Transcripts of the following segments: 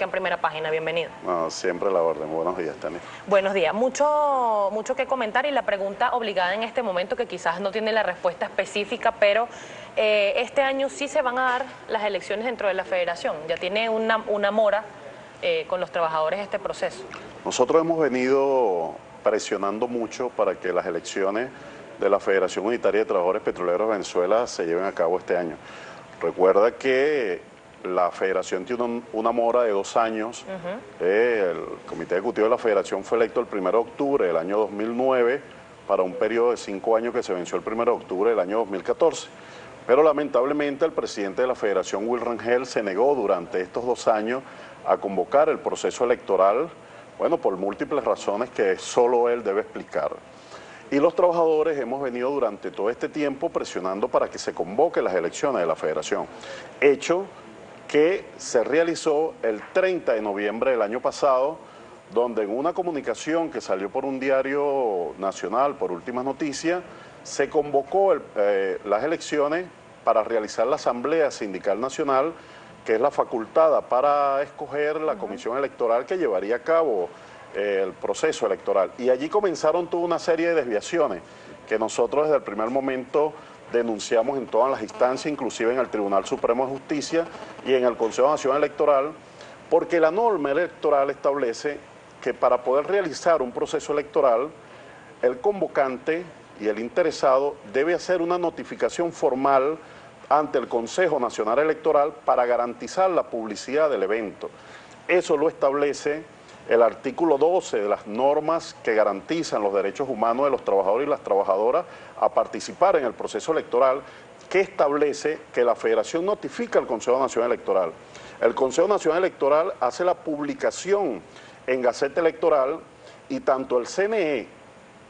En Primera Página, bienvenido. No, siempre la orden. Buenos días, Tania. Buenos días. Mucho que comentar y la pregunta obligada en este momento, que quizás no tiene la respuesta específica, pero este año sí se van a dar las elecciones dentro de la federación. Ya tiene una mora con los trabajadores este proceso. Nosotros hemos venido presionando mucho para que las elecciones de la Federación Unitaria de Trabajadores Petroleros de Venezuela se lleven a cabo este año. Recuerda que la federación tiene una mora de 2 años. El comité ejecutivo de la federación fue electo el 1 de octubre del año 2009 para un periodo de 5 años que se venció el 1 de octubre del año 2014. Pero lamentablemente el presidente de la federación, Will Rangel, se negó durante estos 2 años a convocar el proceso electoral, bueno, por múltiples razones que solo él debe explicar. Y los trabajadores hemos venido durante todo este tiempo presionando para que se convoquen las elecciones de la federación, hecho que se realizó el 30 de noviembre del año pasado, donde en una comunicación que salió por un diario nacional, por Últimas Noticias, se convocó las elecciones para realizar la Asamblea Sindical Nacional, que es la facultada para escoger la comisión electoral que llevaría a cabo el proceso electoral. Y allí comenzaron toda una serie de desviaciones que nosotros desde el primer momento denunciamos en todas las instancias, inclusive en el Tribunal Supremo de Justicia y en el Consejo Nacional Electoral, porque la norma electoral establece que para poder realizar un proceso electoral, el convocante y el interesado debe hacer una notificación formal ante el Consejo Nacional Electoral para garantizar la publicidad del evento. Eso lo establece el artículo 12 de las normas que garantizan los derechos humanos de los trabajadores y las trabajadoras a participar en el proceso electoral, que establece que la Federación notifica al Consejo Nacional Electoral. El Consejo Nacional Electoral hace la publicación en Gaceta Electoral y tanto el CNE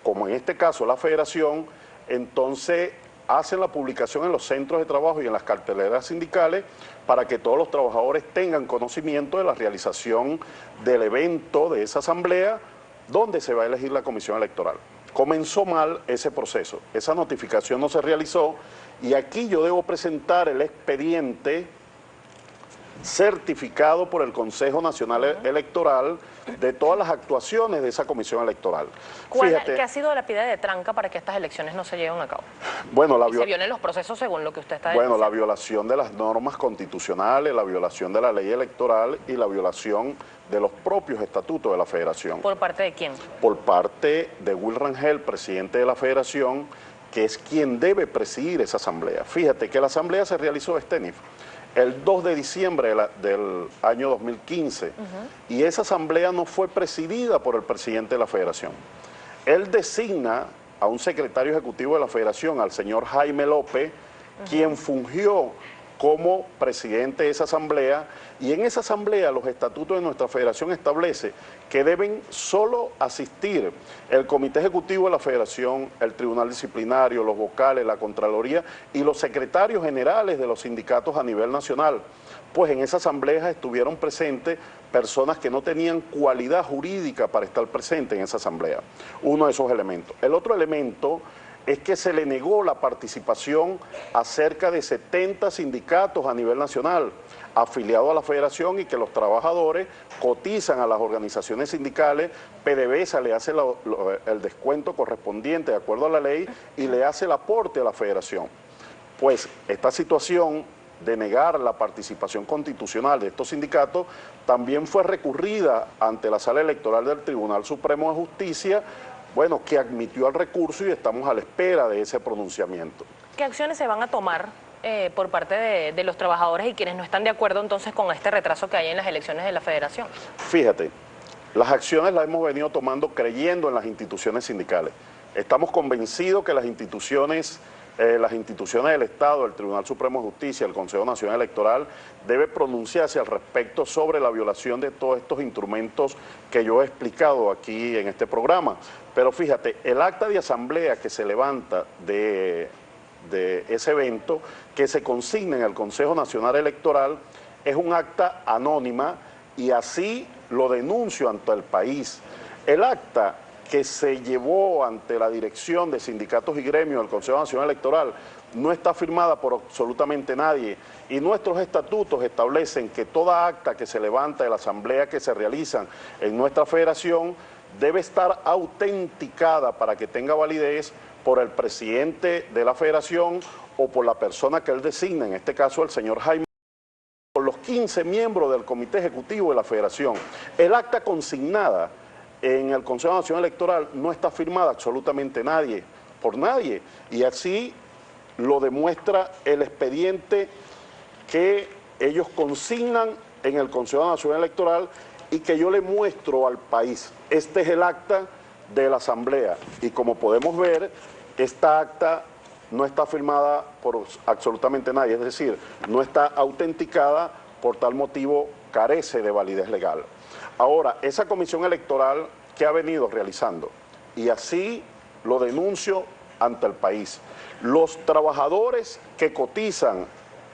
como en este caso la Federación, entonces hacen la publicación en los centros de trabajo y en las carteleras sindicales para que todos los trabajadores tengan conocimiento de la realización del evento de esa asamblea donde se va a elegir la comisión electoral. Comenzó mal ese proceso, esa notificación no se realizó y aquí yo debo presentar el expediente certificado por el Consejo Nacional Electoral de todas las actuaciones de esa comisión electoral. ¿Qué ha sido la piedra de tranca para que estas elecciones no se lleven a cabo? Bueno, se violen los procesos según lo que usted está diciendo. Bueno, la violación de las normas constitucionales, la violación de la ley electoral y la violación de los propios estatutos de la Federación. ¿Por parte de quién? Por parte de Will Rangel, presidente de la Federación, que es quien debe presidir esa asamblea. Fíjate que la asamblea se realizó el 2 de diciembre del año 2015 y esa asamblea no fue presidida por el presidente de la Federación. Él designa a un secretario ejecutivo de la Federación, al señor Jaime López, quien fungió como presidente de esa asamblea, y en esa asamblea los estatutos de nuestra federación establece que deben solo asistir el comité ejecutivo de la federación, el tribunal disciplinario, los vocales, la contraloría y los secretarios generales de los sindicatos a nivel nacional. Pues en esa asamblea estuvieron presentes personas que no tenían cualidad jurídica para estar presentes en esa asamblea. Uno de esos elementos. El otro elemento es que se le negó la participación a cerca de 70 sindicatos a nivel nacional afiliados a la federación y que los trabajadores cotizan a las organizaciones sindicales, PDVSA le hace el descuento correspondiente de acuerdo a la ley y le hace el aporte a la federación. Pues esta situación de negar la participación constitucional de estos sindicatos también fue recurrida ante la Sala Electoral del Tribunal Supremo de Justicia, bueno, que admitió el recurso y estamos a la espera de ese pronunciamiento. ¿Qué acciones se van a tomar por parte de los trabajadores y quienes no están de acuerdo entonces con este retraso que hay en las elecciones de la Federación? Fíjate, las acciones las hemos venido tomando creyendo en las instituciones sindicales. Estamos convencidos que las instituciones del Estado, el Tribunal Supremo de Justicia, el Consejo Nacional Electoral, debe pronunciarse al respecto sobre la violación de todos estos instrumentos que yo he explicado aquí en este programa. Pero fíjate, el acta de asamblea que se levanta de ese evento, que se consigna en el Consejo Nacional Electoral, es un acta anónima y así lo denuncio ante el país. El acta que se llevó ante la dirección de sindicatos y gremios del Consejo Nacional Electoral no está firmada por absolutamente nadie y nuestros estatutos establecen que toda acta que se levanta de la asamblea que se realizan en nuestra federación debe estar autenticada para que tenga validez por el presidente de la federación o por la persona que él designa, en este caso el señor Jaime, por los 15 miembros del comité ejecutivo de la federación. El acta consignada en el Consejo Nacional Electoral no está firmada absolutamente por nadie, y así lo demuestra el expediente que ellos consignan en el Consejo Nacional Electoral y que yo le muestro al país. Este es el acta de la asamblea y como podemos ver, esta acta no está firmada por absolutamente nadie, es decir, no está autenticada, por tal motivo carece de validez legal. Ahora, esa comisión electoral que ha venido realizando, y así lo denuncio ante el país, los trabajadores que cotizan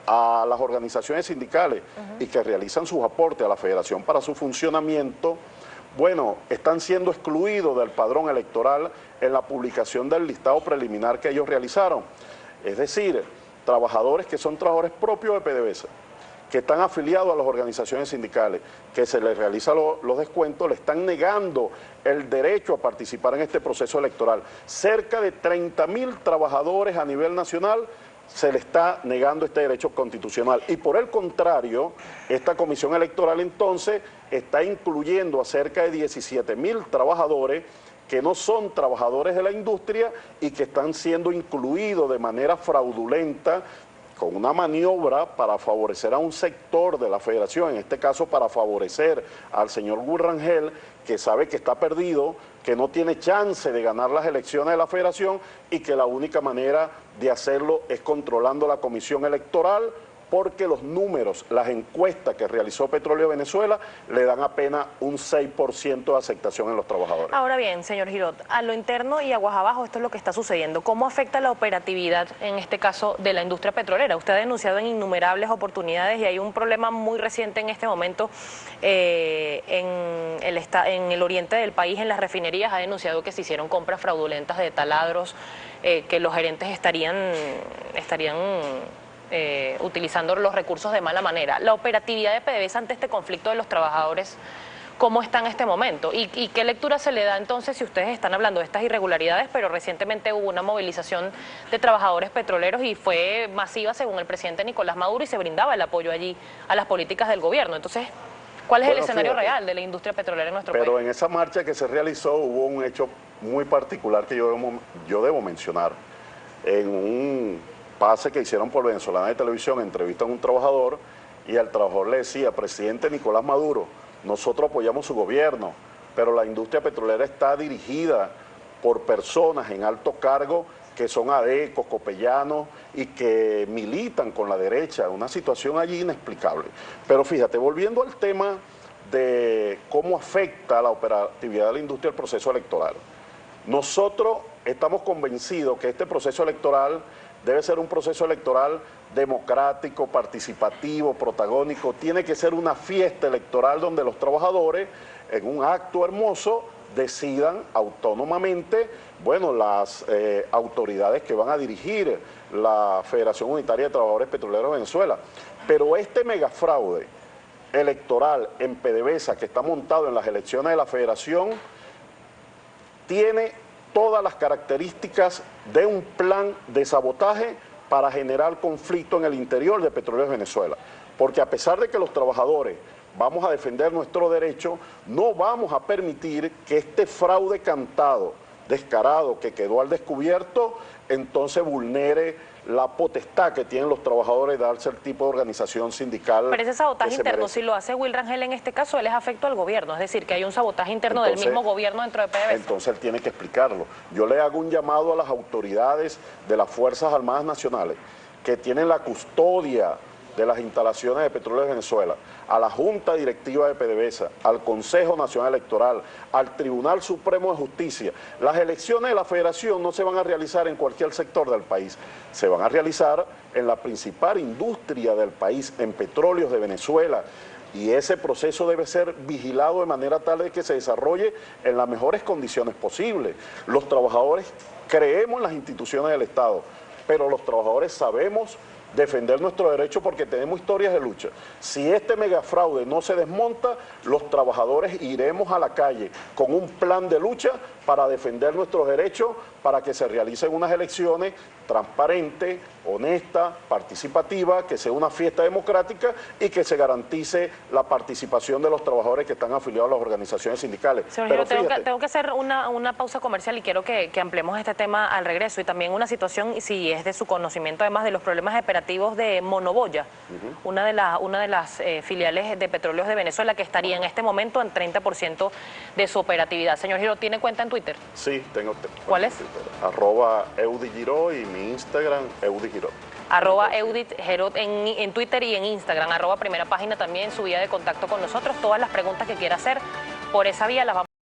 a las organizaciones sindicales y que realizan sus aportes a la federación para su funcionamiento, bueno, están siendo excluidos del padrón electoral en la publicación del listado preliminar que ellos realizaron. Es decir, trabajadores que son trabajadores propios de PDVSA, que están afiliados a las organizaciones sindicales, que se les realizan los descuentos, le están negando el derecho a participar en este proceso electoral. Cerca de 30.000 trabajadores a nivel nacional se le está negando este derecho constitucional. Y por el contrario, esta comisión electoral entonces está incluyendo a cerca de 17.000 trabajadores que no son trabajadores de la industria y que están siendo incluidos de manera fraudulenta con una maniobra para favorecer a un sector de la federación, en este caso para favorecer al señor Gurrangel, que sabe que está perdido, que no tiene chance de ganar las elecciones de la federación y que la única manera de hacerlo es controlando la comisión electoral, porque los números, las encuestas que realizó Petróleo Venezuela le dan apenas un 6% de aceptación en los trabajadores. Ahora bien, señor Girot, a lo interno y aguas abajo esto es lo que está sucediendo. ¿Cómo afecta la operatividad, en este caso, de la industria petrolera? Usted ha denunciado en innumerables oportunidades y hay un problema muy reciente en este momento en el oriente del país, en las refinerías, ha denunciado que se hicieron compras fraudulentas de taladros, que los gerentes estarían utilizando los recursos de mala manera. La operatividad de PDVSA ante este conflicto de los trabajadores, ¿cómo está en este momento? ¿Y qué lectura se le da entonces si ustedes están hablando de estas irregularidades, pero recientemente hubo una movilización de trabajadores petroleros y fue masiva según el presidente Nicolás Maduro y se brindaba el apoyo allí a las políticas del gobierno? Entonces, ¿cuál es el escenario real de la industria petrolera en nuestro país? Pero en esa marcha que se realizó hubo un hecho muy particular que yo debo mencionar. En un pase que hicieron por Venezolana de Televisión, entrevistan a un trabajador y el trabajador le decía: presidente Nicolás Maduro, nosotros apoyamos su gobierno, pero la industria petrolera está dirigida por personas en alto cargo que son adecos, copellanos y que militan con la derecha, una situación allí inexplicable. Pero fíjate, volviendo al tema de cómo afecta la operatividad de la industria el proceso electoral, nosotros estamos convencidos que este proceso electoral debe ser un proceso electoral democrático, participativo, protagónico. Tiene que ser una fiesta electoral donde los trabajadores, en un acto hermoso, decidan autónomamente, bueno, las autoridades que van a dirigir la Federación Unitaria de Trabajadores Petroleros de Venezuela. Pero este megafraude electoral en PDVSA que está montado en las elecciones de la Federación tiene todas las características de un plan de sabotaje para generar conflicto en el interior de Petróleos Venezuela. Porque a pesar de que los trabajadores vamos a defender nuestro derecho, no vamos a permitir que este fraude cantado, descarado, que quedó al descubierto, entonces vulnere la potestad que tienen los trabajadores de darse el tipo de organización sindical. Pero ese sabotaje interno, si lo hace Will Rangel en este caso, él es afecto al gobierno, es decir, que hay un sabotaje interno del mismo gobierno dentro de PDVSA. Entonces él tiene que explicarlo. Yo le hago un llamado a las autoridades de las Fuerzas Armadas Nacionales que tienen la custodia de las instalaciones de Petróleo de Venezuela, a la Junta Directiva de PDVSA, al Consejo Nacional Electoral, al Tribunal Supremo de Justicia. Las elecciones de la Federación no se van a realizar en cualquier sector del país, se van a realizar en la principal industria del país, en Petróleos de Venezuela, y ese proceso debe ser vigilado de manera tal de que se desarrolle en las mejores condiciones posibles. Los trabajadores creemos en las instituciones del Estado, pero los trabajadores sabemos defender nuestros derechos porque tenemos historias de lucha. Si este megafraude no se desmonta, los trabajadores iremos a la calle con un plan de lucha para defender nuestros derechos, para que se realicen unas elecciones transparentes, honestas, participativas, que sea una fiesta democrática y que se garantice la participación de los trabajadores que están afiliados a las organizaciones sindicales. Señor Giro, tengo que hacer una pausa comercial y quiero que ampliemos este tema al regreso, y también una situación, si es de su conocimiento, además de los problemas operativos de Monoboya, una de las filiales de Petróleos de Venezuela, que estaría en este momento en 30% de su operatividad. Señor Giro, ¿tiene cuenta en Twitter? Sí, tengo. ¿Cuál es? @EudiGiro y mi Instagram, EudiGiro. @EuditGiro en Twitter y en Instagram, @Primera Página también, su vía de contacto con nosotros. Todas las preguntas que quiera hacer por esa vía las vamos